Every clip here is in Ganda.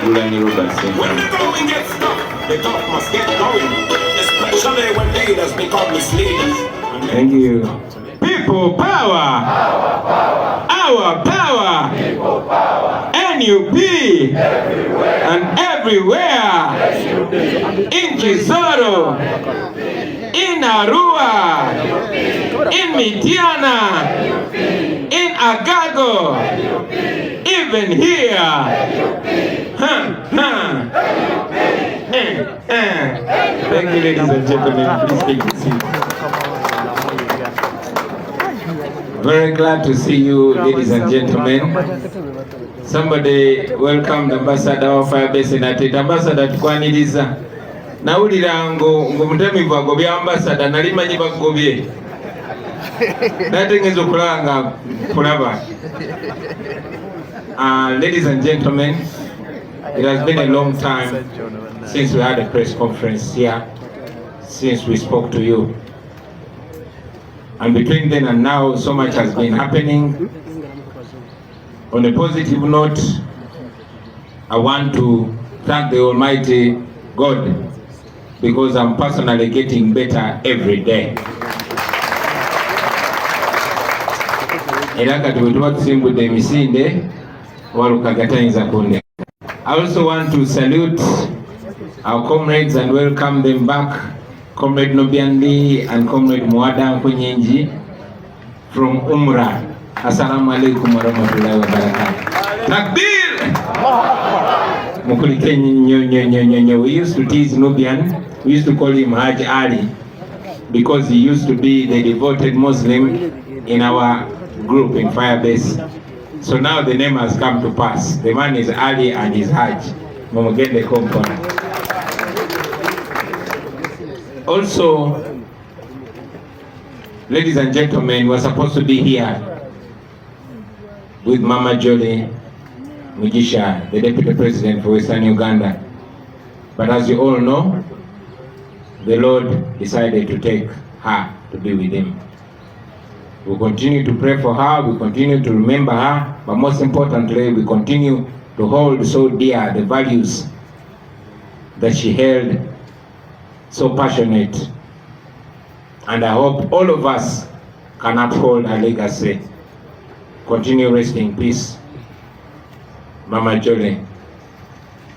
Gulani Robert. When the going gets tough, the tough must get going. Especially when leaders become misleaders. Thank you. People power. Our power. People power. NUP. Everywhere. And everywhere. NUP. In Kisoro. In Arua. In Mitiana. In Agago. Even here. Thank you, ladies and gentlemen. Please take a seat. Very glad to see you, ladies and gentlemen. Somebody welcome the ambassador of Firebase United. Ambassador tukwaniriza. Nawulira ng'omutamivu agobya ambassador nalimanyi bagobye. Natengezo kulanga kulaba. Ladies and gentlemen, it has been a long time since we had a press conference here, since we spoke to you. And between then and now, so much has been happening. On a positive note, I want to thank the Almighty God because I'm personally getting better every day. I also want to salute our comrades and welcome them back, Comrade Nobiandi and Comrade Mwada Kunyenji from Umrah. Assalamu alaikum wa rahmatullahi wa barakatuh. Takbir! We used to tease Nubian, we used to call him Haj Ali because he used to be the devoted Muslim in our group in Firebase. So now the name has come to pass. The man is Ali and his Hajj. Momogende Kompona. Also, ladies and gentlemen, we're supposed to be here with Mama Jolie Mugisha, the Deputy President for Western Uganda. But as you all know, the Lord decided to take her to be with him. We continue to pray for her, we continue to remember her, but most importantly, we continue to hold so dear the values that she held so passionate. And I hope all of us can uphold her legacy. Continue resting in peace, Mama Jolie.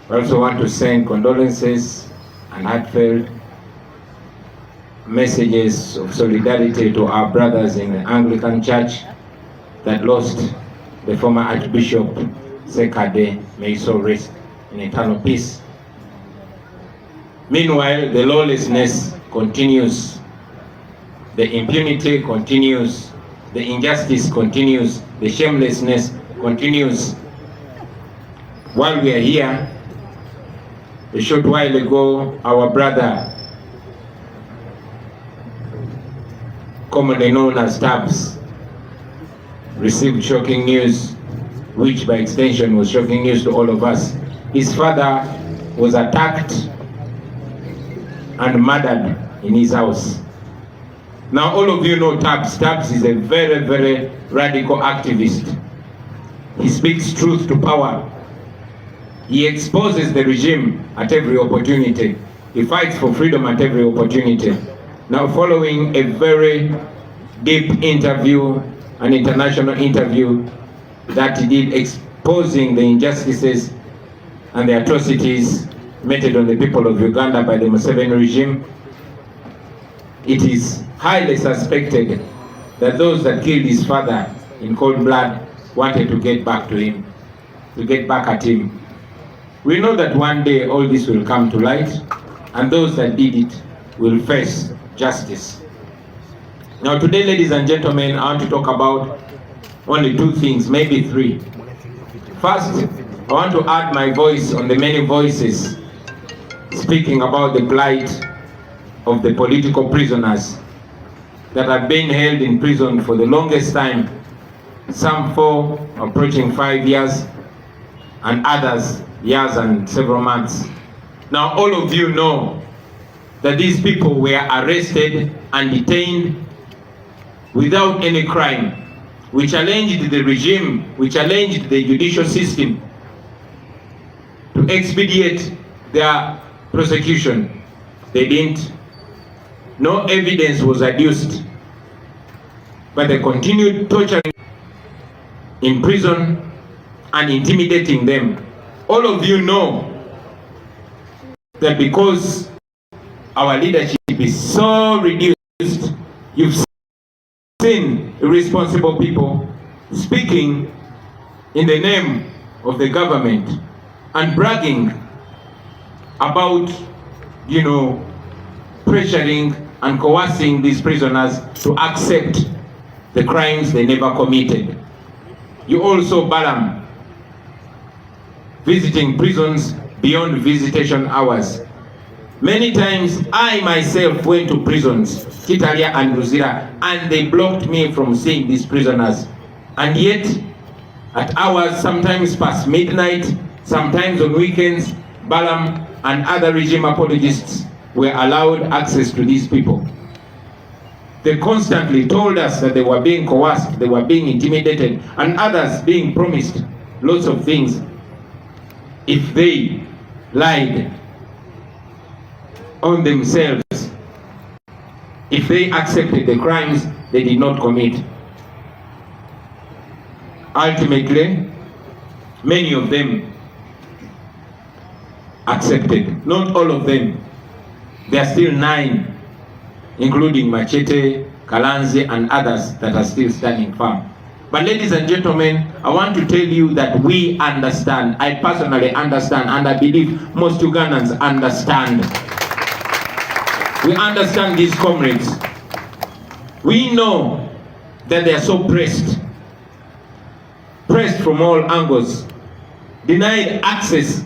I also want to send condolences and heartfelt messages of solidarity to our brothers in the Anglican Church that lost the former Archbishop Sekade. May his soul rest in eternal peace. Meanwhile, the lawlessness continues, the impunity continues, the injustice continues, the shamelessness continues. While we are here, a short while ago, our brother, commonly known as Tabs, received shocking news, which by extension was shocking news to all of us. His father was attacked and murdered in his house. Now all of you know Tabs. Tabs is a very, very radical activist. He speaks truth to power. He exposes the regime at every opportunity. He fights for freedom at every opportunity. Now following a very deep interview, an international interview that he did exposing the injustices and the atrocities meted on the people of Uganda by the Museveni regime, it is highly suspected that those that killed his father in cold blood wanted to get back to him, to get back at him. We know that one day all this will come to light and those that did it will face justice. Now today, ladies and gentlemen, I want to talk about only two things, maybe three. First, I want to add my voice on the many voices speaking about the plight of the political prisoners that have been held in prison for the longest time, some 4 approaching 5 years, and others years and several months. Now all of you know that these people were arrested and detained without any crime. We challenged the regime, we challenged the judicial system to expedite their prosecution. They didn't. No evidence was adduced, but they continued torturing in prison and intimidating them. All of you know that because our leadership is so reduced, you've seen irresponsible people speaking in the name of the government and bragging about, pressuring and coercing these prisoners to accept the crimes they never committed. You also, Balaam, visiting prisons beyond visitation hours. Many times I myself went to prisons, Kitalia and Luzira, and they blocked me from seeing these prisoners. And yet, at hours, sometimes past midnight, sometimes on weekends, Balaam and other regime apologists were allowed access to these people. They constantly told us that they were being coerced, they were being intimidated, and others being promised lots of things if they lied on themselves, if they accepted the crimes they did not commit. Ultimately, many of them accepted. Not all of them. There are still 9, including Machete, Kalanzi, and others that are still standing firm. But ladies and gentlemen, I want to tell you that we understand. I personally understand, and I believe most Ugandans understand. We understand these comrades. We know that they are so pressed from all angles, denied access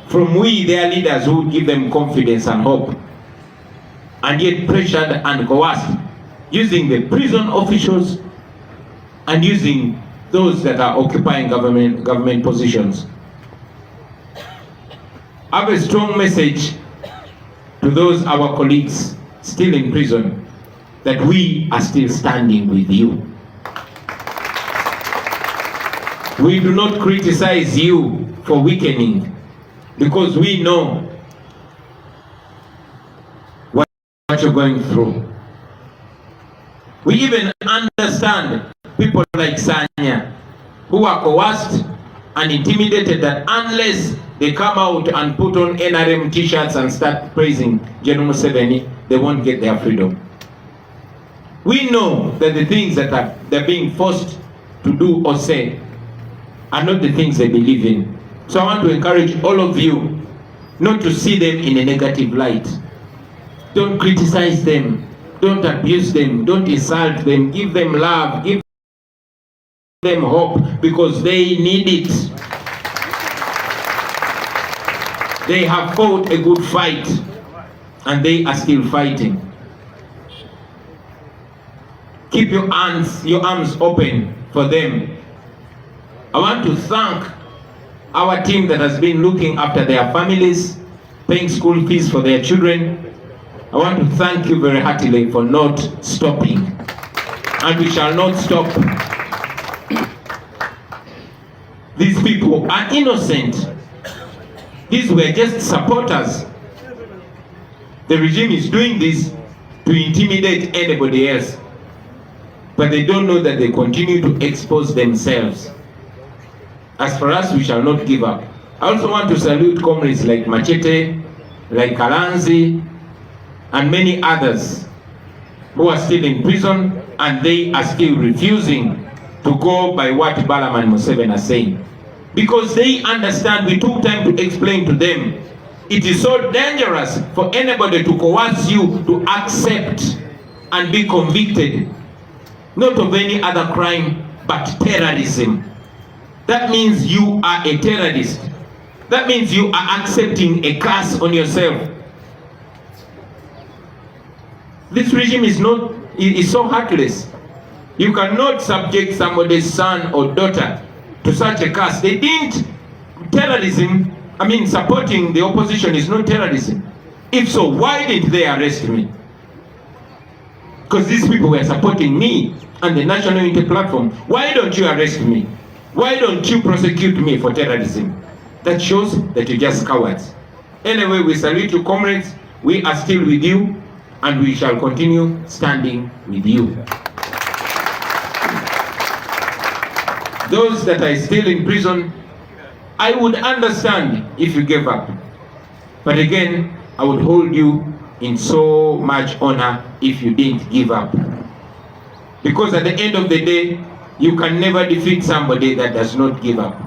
from we, their leaders, who give them confidence and hope, and yet pressured and coerced, using the prison officials and using those that are occupying government positions. I have a strong message to those our colleagues still in prison, that we are still standing with you. We do not criticize you for weakening, because we know what you're going through. We even understand people like Sanya, who are coerced and intimidated, that unless they come out and put on NRM t-shirts and start praising General Museveni, they won't get their freedom. We know that the things that they're being forced to do or say are not the things they believe in. So I want to encourage all of you not to see them in a negative light. Don't criticize them. Don't abuse them. Don't insult them. Give them love. Give them hope, because they need it. They have fought a good fight, and they are still fighting. Keep your arms open for them. I want to thank our team that has been looking after their families, paying school fees for their children. I want to thank you very heartily for not stopping, and we shall not stop. These people are innocent. These were just supporters. The regime is doing this to intimidate anybody else, but they don't know that they continue to expose themselves. As for us, we shall not give up. I also want to salute comrades like Machete, like Kalanzi, and many others who are still in prison, and they are still refusing to go by what Balaam and Museveni are saying. Because they understand, we took time to explain to them, it is so dangerous for anybody to coerce you to accept and be convicted, not of any other crime, but terrorism. That means you are a terrorist. That means you are accepting a curse on yourself. This regime is so heartless. You cannot subject somebody's son or daughter to such a curse. They didn't. Terrorism, supporting the opposition is not terrorism. If so, why didn't they arrest me? Because these people were supporting me and the National Unity Platform. Why don't you arrest me? Why don't you prosecute me for terrorism? That shows that you're just cowards. Anyway, we salute you, comrades. We are still with you, and we shall continue standing with you. Those that are still in prison, I would understand if you gave up. But again, I would hold you in so much honor if you didn't give up. Because at the end of the day, you can never defeat somebody that does not give up.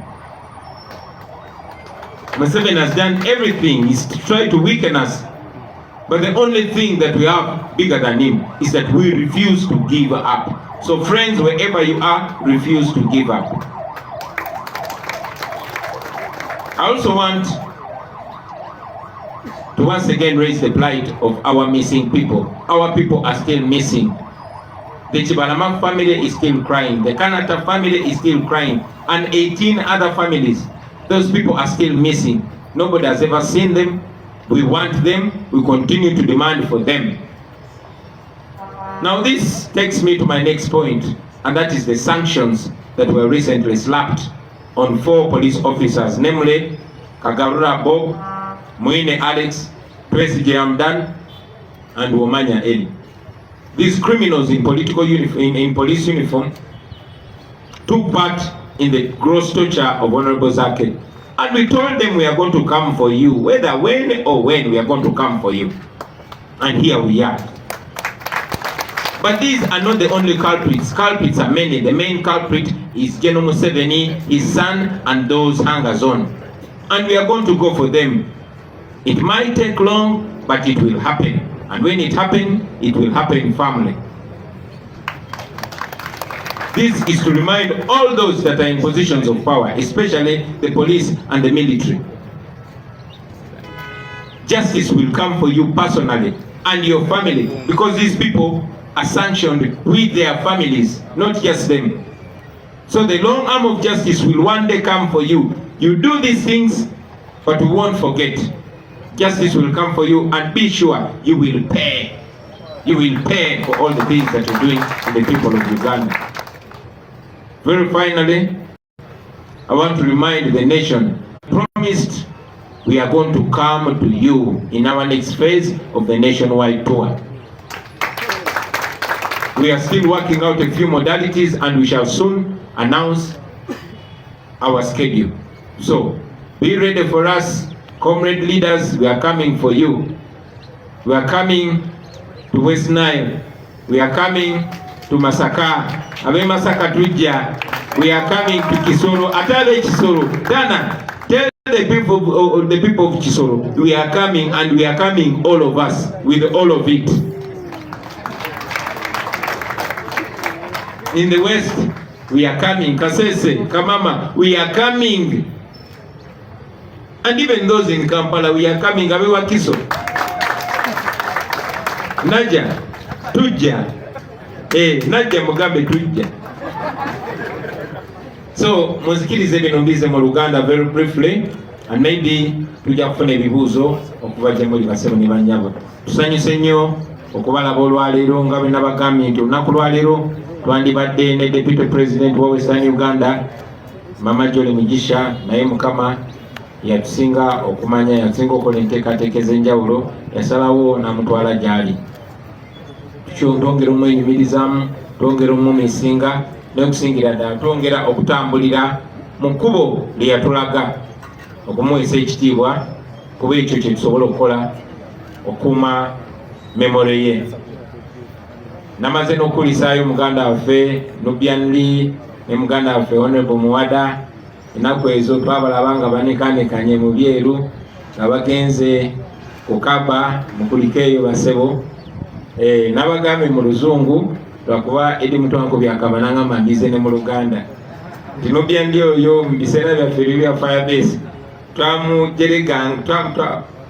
Museveni has done everything. He's tried to weaken us. But the only thing that we have bigger than him is that we refuse to give up. So friends, wherever you are, refuse to give up. I also want to once again raise the plight of our missing people. Our people are still missing. The Chibalama family is still crying. The Kanata family is still crying. And 18 other families. Those people are still missing. Nobody has ever seen them. We want them. We continue to demand for them. Now this takes me to my next point, and that is the sanctions that were recently slapped on 4 police officers, namely Kagabura Bob, Muine Alex, President Amdan, and Womanya Eli. These criminals in police uniform took part in the gross torture of Honorable Zake. And we told them we are going to come for you, whether when or when we are going to come for you. And here we are. But these are not the only culprits. Culprits are many. The main culprit is General Museveni, his son, and those hangers on. And we are going to go for them. It might take long, but it will happen. And when it happens, it will happen firmly. This is to remind all those that are in positions of power, especially the police and the military. Justice will come for you personally and your family, because these people are sanctioned with their families, not just them. So the long arm of justice will one day come for you. You do these things, but we won't forget. Justice will come for you, and be sure you will pay. You will pay for all the things that you're doing to the people of Uganda. Very finally, I want to remind the nation, promised we are going to come to you in our next phase of the nationwide tour. We are still working out a few modalities, and we shall soon announce our schedule. So, be ready for us, comrade leaders. We are coming for you. We are coming to West Nile. We are coming to Masaka. Abe Masaka Tuja. We are coming to Kisoro. Atale Kisoro. Dana, tell the people of Kisoro, we are coming, and we are coming, all of us, with all of it. In the West, we are coming. Kasese, Kamama, we are coming. And even those in Kampala, we are coming. Abewa Kiso. Naja, Tuja. Naja Mugabe Tuja. So, muzikirize bino mbize mu Luganda very briefly, and maybe tujja kufuna ebibuuzo okuva gye muli basebo ne bannyabo. Tusanyuse nnyo okubalaba olwaleero nga bwe nabagambye nti olunaku lwaleero twandibadde ne Deputy President wa Western Uganda, Mama Jolly Mugisha, naye Mukama yatusinga okumanya, yatusinga okola enteekateeka ez'enjawulo, yasalawo n'amutwala gy'ali. Twongera omwenyumirizaamu, twongera omumumisinga, n'okusingira ddala twongera okutambulira mu kkubo lye yatulaga okumuweesa ekitiibwa, kuba ekyo kye tusobola okukola okuuma memore ye. Namaze n'okulisaayo muganda waffe Nubianli ne muganda waffe Honorable Muwada, ennaku ezo twabalaba nga banekanekanye mu byeru nga bagenze kukaba mukulika eyo basebo. Nabagambe mu Luzungu lwakuba edi mutwanko byakaba nangamba mbize ne mu Luganda. Nubianli oyo mu biseera byaffe bya firebase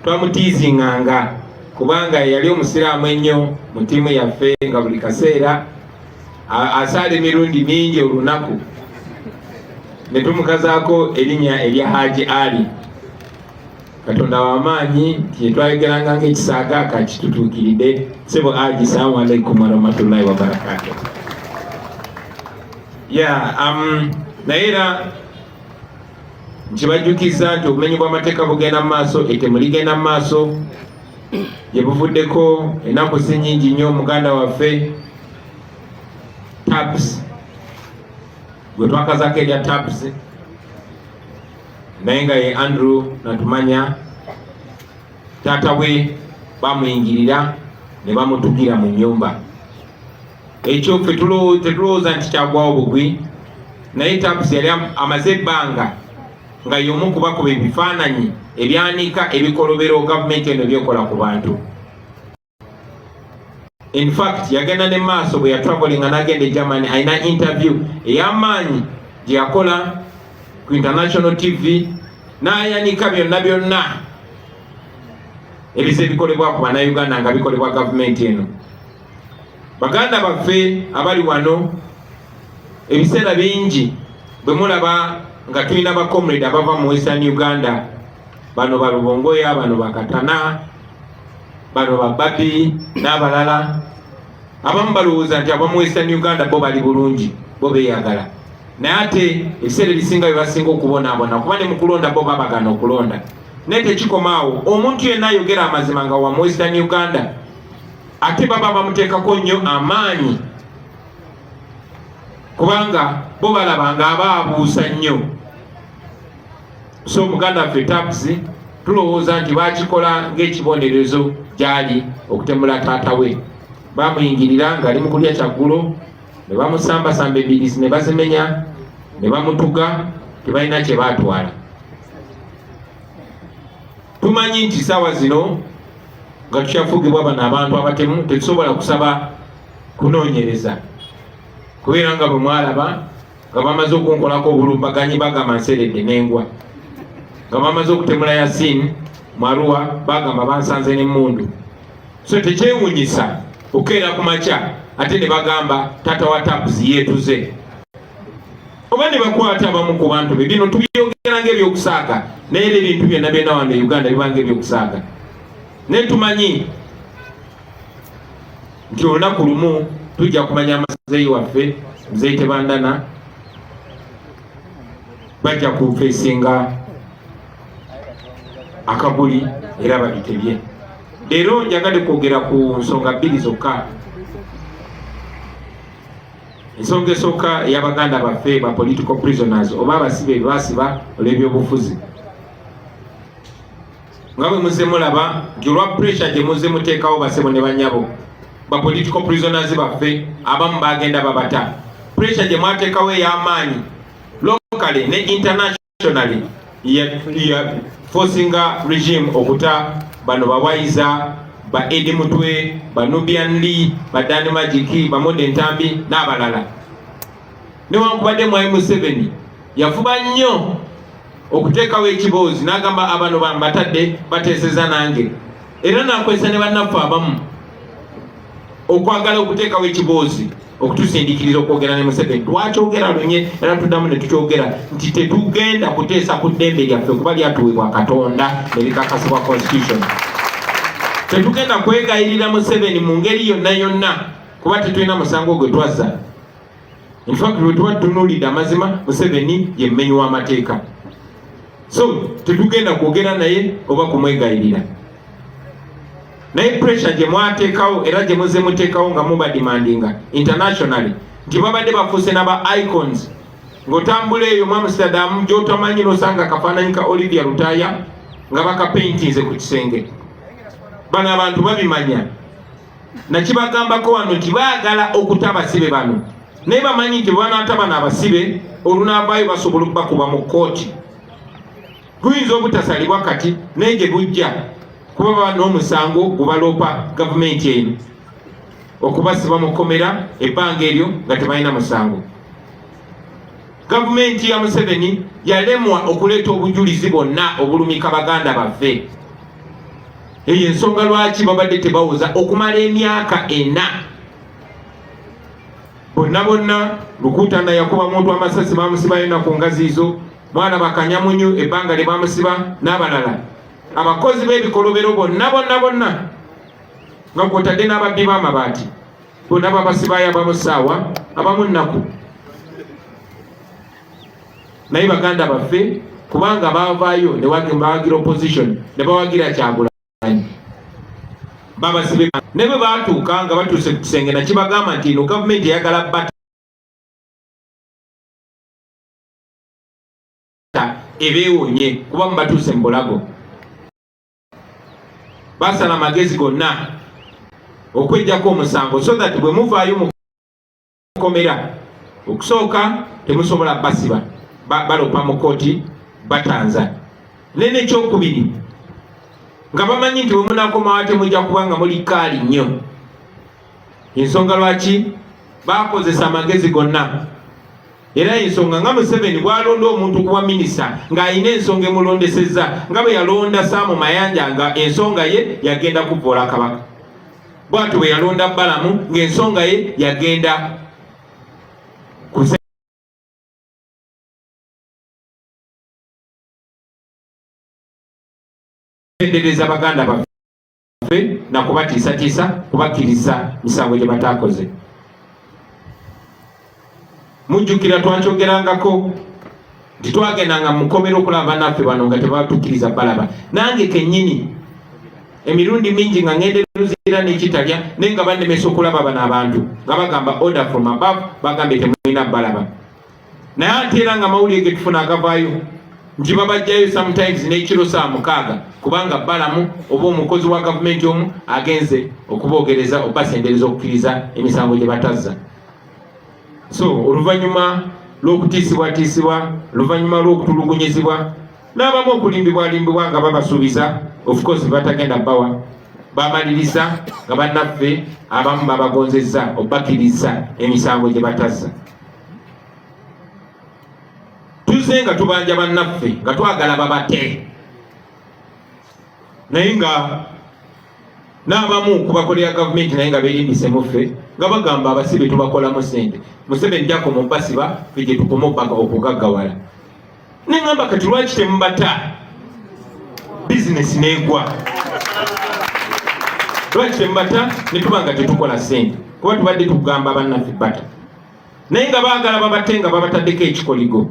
twamutiizinganga kubanga yali omusiraamu ennyo mu ttiimu yaffe, nga buli kaseera asaala emirundi mingi olunaku. Ne tumukazaako erinnya erya Haji Ali. Katonda w'amaanyi kyetwayogeranga ng'ekisaaga kakitutuukiridde. Sebo Haji, salaamu alaikum warahmatullahi wabarakatuh. Naye era nkibajukiza nti obumenyi bw'amateeka bugenda mu maaso, ettemu ligenda mu maaso, gye buvuddeko ennaku si nnyingi nnyo. Muganda waffe tabs gwe twakazako erya tabs naye nga ye Andrew Natumanya, taata we bamuyingirira ne bamutugira mu nnyumba. Ekyo ffe tetulowooza nti kyagwawo bugwi, naye tabs yali amaze ebbanga nga y'omu kubakuba ebifaananyi ebyanika ebikolobero gavumenti eno byekola ku bantu. In fact yagenda ne maaso bwe yatravelinga n'agenda e Germany, alina interview ey'amaanyi gye yakola ku international TV, n'ayanika byonna ebize ebikolebwa ku bannayuganda nga bikolebwa gavumenti eno. Baganda baffe abali wano, ebiseera bingi bwe mulaba nga tulina ba comrade abava mu Western Uganda, bano ba Lubongoya, bano ba Katana, bano ba Bobi n'abalala, abamu balowooza nti abamu Western Uganda bo bali bulungi, bo beeyagala. Naye ate ebiseera ebisinga bye basinga okubonaabona, kuba ne mu kulonda bo babagana okulonda. Naye tekikomaawo, omuntu yenna ayogera amazima nga wa mu Western Uganda, ate baba bamuteekako nnyo amaanyi, kubanga bo balaba nga abaabuusa nnyo. So muganda waffe tabs tulowooza nti bakikola ng'ekibonerezo gyali okutemula taata we. Bamuyingirira ng'ali mu kulya kyaggulo, ne bamusambasamba embirizi ne bazimenya, ne bamutuga, tebalina kye baatwala. Tumanyi nti saawa zino nga tukyafugibwa bano abantu abatemu, tetusobola kusaba kunoonyereza, kubeera nga bwe mwalaba nga bamaze okunkolako obulumbaganyi bagamba nseredde n'engwa, nga bamaze okutemula Yasin mu Arua bagamba bansanze n'emmundu. So tekyewuunyisa okukeera ku makya ate ne bagamba taata wa tabs yeetuze, oba ne bakwata abamu ku bantu be. Bino tubyogera ng'ebyokusaaga, naye ebintu byonna byonna wano e Uganda biba ng'ebyokusaaga. Naye tumanyi nti olunaku lumu tujja kumanya amazeeyi waffe Muzeeyi Tebandana bajja kufeesinga akaguli era babitebye. Leero njagadde kwogera ku nsonga bbiri zokka. Ensonga esooka ey'Abaganda baffe ba political prisoners oba abasibe basiba olw'ebyobufuzi. Nga bwe muze mulaba nti olwa pressure gye muze muteekawo basebo ne bannyabo ba political prisoners baffe abamu bagenda babata. Pressure gye mwateekawo ey'amaanyi locally ne internationally ya forcinga regime okuta bano bawaiza ba Edi Mutwe, ba Nubian Lee, ba Dani Majiki, ba Monde Ntambi n'abalala. Newankubadde mu M7 yafuba nnyo okuteekawo ekiboozi n'agamba abano bambatadde bateeseza nange, era nakozesa ne bannaffe abamu okwagala okuteekawo ekiboozi okutusindikiriza okwogera ne Museveni. Twakyogera lunye era tuddamu ne tukyogera nti tetugenda kuteesa ku ddembe lyaffe kuba lyatuweebwa Katonda ne likakasibwa constitution. Tetugenda kwegayirira Museveni mu ngeri yonna yonna kuba tetulina musango gwe twazza. In fact bwe tuba tutunuulidde amazima Museveni ye mmenyi w'amateeka. So tetugenda kwogera naye oba kumwegayirira. Naye pressure gye mwateekawo era gye muze muteekawo nga muba demandinga internationally nti babadde bafuuse n'aba icons, ng'otambula eyo mu Amsterdam gy'otamanyi n'osanga akafaananyi ka Olivia Lutaya nga bakapaintinze ku kisenge. Bano abantu babimanya, nakibagambako wano nti baagala okuta abasibe bano, naye bamanyi nti bwanaata bano abasibe olunaavaayo basobola okubakuba mu kkooti. Guyinza obutasalibwa kati naye gye bujja kuba baba n'omusango gubaloopa gavumenti eno okubasiba mu kkomera ebbanga eryo nga tebalina musango. Gavumenti ya Museveni yalemwa okuleeta obujulizi bwonna obulumika baganda baffe. Eyo ensonga lwaki babadde tebawuza okumala emyaka 4. Bonna Lukutana yakuba muntu amasasi bamusiba yonna ku ngazi izo, mwana bakanyamunyu ebbanga lye bamusiba n'abalala. Abakozi b'ebikolobero bonna nga kwotadde n'ababbi b'amabaati bonna babasibayo abamu ssaawa abamu nnaku. Naye baganda baffe kubanga bavaayo ne bawagira opposition ne bawagira Kyagulanyi babasibe ne bwe baatuuka nga batuuse ku kisenge nakibagamba nti ino gavumenti eyagala bata ebeewonye kuba mubatuuse mu bulago. Basala amagezi gonna okwejjako omusango so that bwe muvaayo mu komera okusooka temusobola basiba balopa mu kooti batanza nene ekyokubiri nga bamanyi nti bwe munakomawo temujja kuba nga muli kaali nnyo. Ensonga lwaki bakozesa amagezi gonna era ensonga nga Museveni bwalonda omuntu kuba minisita ng'alina ensonga emulondesezza nga bwe yalonda Saamu Mayanja nga ensonga ye yagenda kuvoola Kabaka, bw'atyo bwe yalonda Balamu ng'ensonga ye yagenda kusendereza baganda baffe na kubatiisatiisa kubakkiriza misango gye bataakoze. Mujjukira twakyogerangako nti twagendanga mu kkomera okulaba bannaffe bano nga tebatukkiriza balaba. Nange kennyini emirundi mingi nga ngende luzira n'ekitalya naye nga bannemesa okulaba bano abantu nga bagamba order from above, bagambye temulina balaba. Naye ate era nga mawulire ge tufuna agavaayo nti babajjayo sometimes n'ekiro 6 kubanga Balamu oba omukozi wa gavumenti omu agenze okuboogereza obasendereza okukkiriza emisango gye batazza. So oluvannyuma lw'okutiisibwatiisibwa, oluvannyuma lw'okutulugunyizibwa n'abamu okulimbibwalimbibwa nga babasuubiza of course batagenda bawa, bamaliriza nga bannaffe abamu babagonzezza obakkiriza emisango gye batazza. Tuzze nga tubanja bannaffe nga twagala babate naye nga n'abamu kubakolera gavumenti naye nga beerimbise muffe nga bagamba abasibe tubakolamu ssente. Museveni jako mubasiba ffe gye tukoma okugaggawala. Ne ngamba kati lwaki temubata bizinesi n'egwa? Lwaki temubata ne tuba nga tetukola ssente kuba tubadde tugamba bannaffe bata naye nga baagala babate nga babataddeko ekikoligo.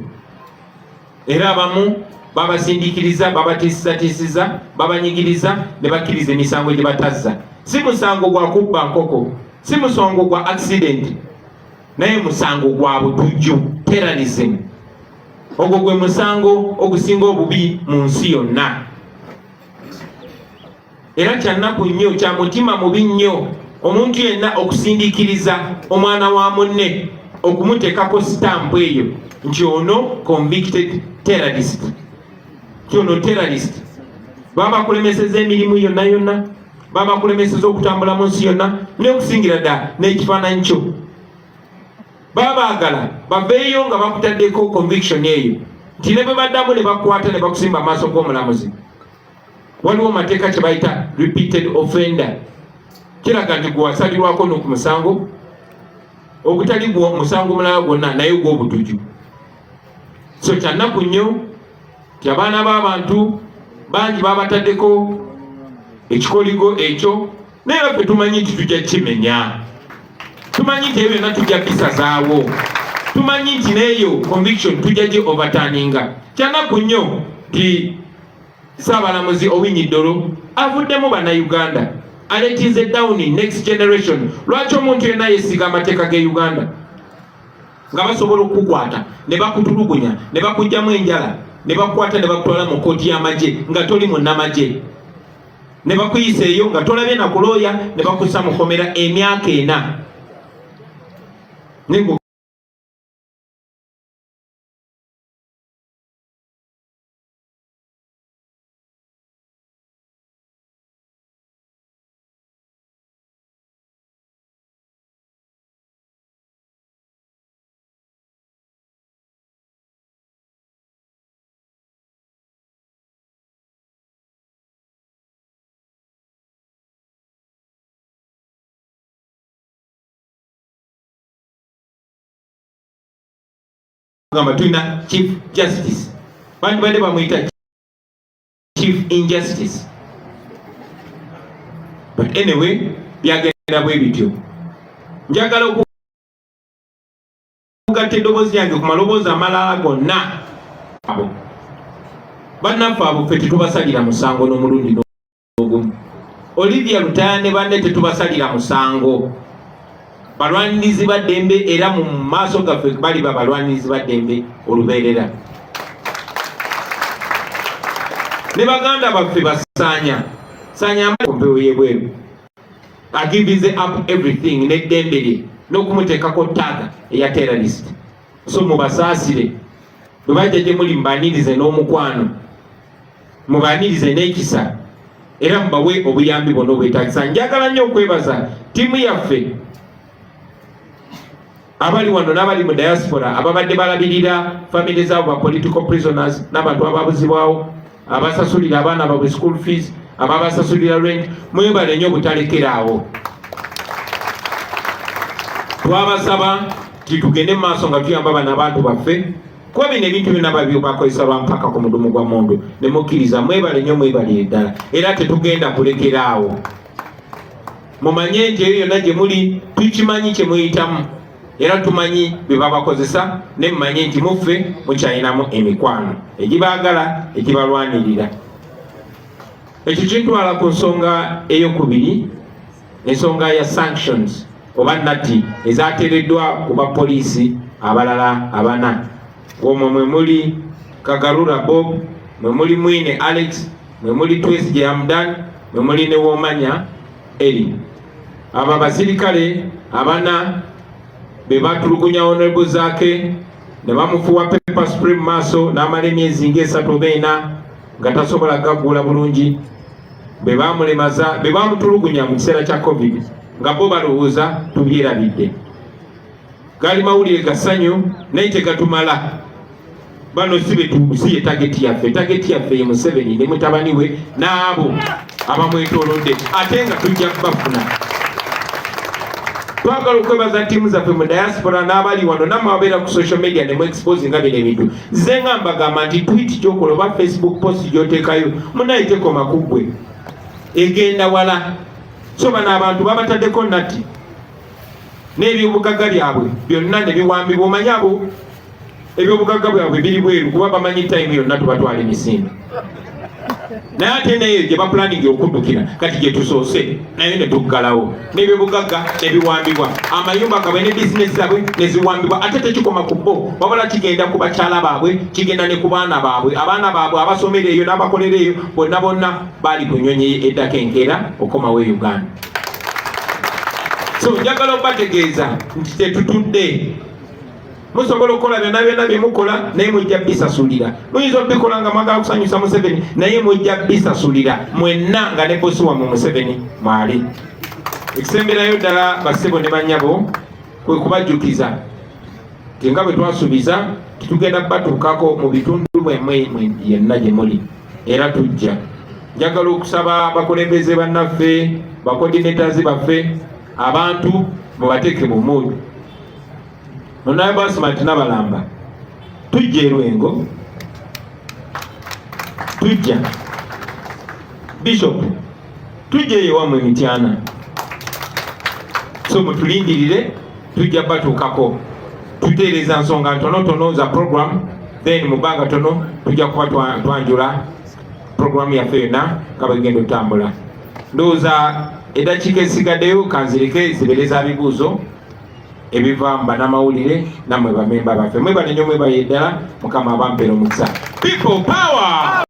Era abamu babasindikiriza, babatiisatiisiza, babanyigiriza ne bakkiriza emisango gye batazza. Si musango gwa kubba nkoko, si musango gwa accident, naye musango gwa butujju, terrorism. Ogwo gwe musango ogusinga obubi mu nsi yonna. Era kyannaku nnyo, kya mutima mubi nnyo omuntu yenna okusindikiriza omwana wa munne okumuteekako sitampu eyo nti ono convicted terrorist, nti ono terrorist. Baba kulemeseza emirimu yonna yonna, baba kulemeseza okutambula mu nsi yonna, n'okusingira ddala n'ekifaananyi kyo. Babaagala baveeyo nga bakutaddeko conviction eyo nti ne bwe baddamu ne bakwata ne bakusimba amaaso g'omulamuzi. Waliwo mateeka kye bayita repeated offender, kiraga nti gwe wasalirwako n'oku musango ogutali gwo musango mulala gwonna naye gw'obutujju. So kyannaku nnyo ti abaana b'abantu bangi babataddeko ekikoligo ekyo, naye ffe tumanyi nti tujja kimenya, tumanyi nti ebyo byonna tujja bisazaawo, tumanyi nti n'eyo conviction tujja gye overturninga. Kyannaku nnyo nti Saabalamuzi Owiny Dollo avuddemu bannayuganda, aleetinze down next generation. Lwaki omuntu yenna yeesiga amateeka g'e Uganda nga basobola okukukwata ne bakutulugunya ne bakugyamu enjala ne bakwata ne bakutwala mu kooti y'amagye nga toli munnamagye, ne bakuyisa eyo nga tolabye na kulooya ne bakussa mu kkomera emyaka 4. Tulina chief justice, bantu badde bamuyita chief injustice, but anyway byagenda bwe bityo. Njagala okugatta eddoboozi yange ku maloboozi amalala gonna bannaffe abo ffe tetubasalira musango n'omulundi n'ogumu. Olivia Lutaya ne banne tetubasalira musango, balwanirizi ba ddembe era mu maaso gaffe bali balwanirizi ba ddembe olubeerera. Ne baganda baffe basaanya mpewo y'ebweru agivize up everything n'eddembe lye n'okumuteekako ttaaga eya terrorist. So mubasaasire, bwe bajja gye muli mubaanirize n'omukwano, mubaanirize n'ekisa, era mubawe obuyambi bwonna obwetaagisa. Njagala nnyo okwebaza ttiimu yaffe abali wano n'abali mu diaspora ababadde balabirira family zaabo ba political prisoners n'abantu ababuzibwawo, abasasulira abaana baabwe school fees, ababasasulira rent. Mwebale nnyo butalekerawo. Twabasaba titugende mu maaso nga tuyamba bano abantu baffe kuba bino ebintu byonna bakozesa lwampaka ku mudumu gwa mundu ne mukkiriza. Mwebale nnyo, mwebale ddala, era tetugenda kulekeraawo. Mumanye nti eyo yonna gye muli tukimanyi kye muyitamu era tumanyi bye babakozesa, ne mumanye nti muffe mukyalinamu emikwano egibaagala egibalwanirira. Ekyo kintwala ku nsonga ey'okubiri, ensonga ya sanctions oba natti ezateereddwa ku bapoliisi abalala abana. Omwo mwe muli Kagarura Bob, mwe muli Mwine Alex, mwe muli Twesigye Hamdan, mwe muli ne Womanya Eri. Aba basirikale abana be batulugunya Honorable Zake ne bamufuwa pepper spray mu maaso n'amala emyezi ng'esatu oba ena nga tasobola gaggula bulungi. Be bamulemaza, be bamutulugunya mu kiseera kya COVID nga bo balowooza tubyerabidde. Gali mawulire gasanyu naye tegatumala. Bano si ye tageti yaffe. Tageti yaffe ye Museveni ne mutabani we n'abo abamwetoolodde, ate nga tujja kubafuna. Twagala okwebaza ttiimu zaffe mu diaspora n'abali wano nammwe ababeera ku social media ne mu expose nga bino ebintu. Nze nga mbagamba nti tweet gy'okola oba Facebook post gy'oteekayo munaye tekoma ku ggwe, egenda wala. So bano abantu babataddeko natti n'ebyobugagga byabwe byonna ne biwambibwa. Omanyi abo ebyobugagga byabwe biri bweru kuba bamanyi time yonna tubatwala emisinde. Naye ate neyo gye bapulaningi okuddukira kati gye tusoose naye ne tuggalawo n'ebyobugagga ne biwambibwa. Amayumba gabwe ne bizinesi zaabwe ne ziwambibwa. Ate tekikoma ku bo, wabula kigenda ku bakyala baabwe, kigenda ne ku baana baabwe. Abaana baabwe abasomera eyo n'abakolera eyo bonna bonna baali ku nnyonyi eddako enkeera okomawo e Uganda. So njagala okubategeeza nti tetutudde. Musobola okukola byonna byonna bye mukola naye mujja bisasulira. Muyinza obikola nga mwagala kusanyusa Museveni naye mujja bisasulira mwenna nga ne bosi wammwe Museveni mwali. Ekisemberayo ddala bassebo ne bannyabo kwe kubajjukiza ti nga bwe twasuubiza titugenda kubatuukako mu bitundu mwemmwe yenna gye muli era tujja. Njagala okusaba bakulembeze bannaffe, bacoordinators baffe, abantu mubateeke mu mood. Onaye Basmati n'abalamba tujja e Lwengo, tujja Bishop, tujja ewammwe Mityana. So mutulindirire, tujja batuukako. Tuteereza nsonga ntonotono za program, then mu bbanga tono tujja kuba twanjula program yaffe yonna nga bwegenda otambula. Ndowooza eddakiika ezisigaddeyo kanzirike zibeere za bibuuzo ebiva mu bannamawulire nammwe bamemba baffe. Mwebale nnyo, mwebale ddala, Mukama abampeera omukisa. People power!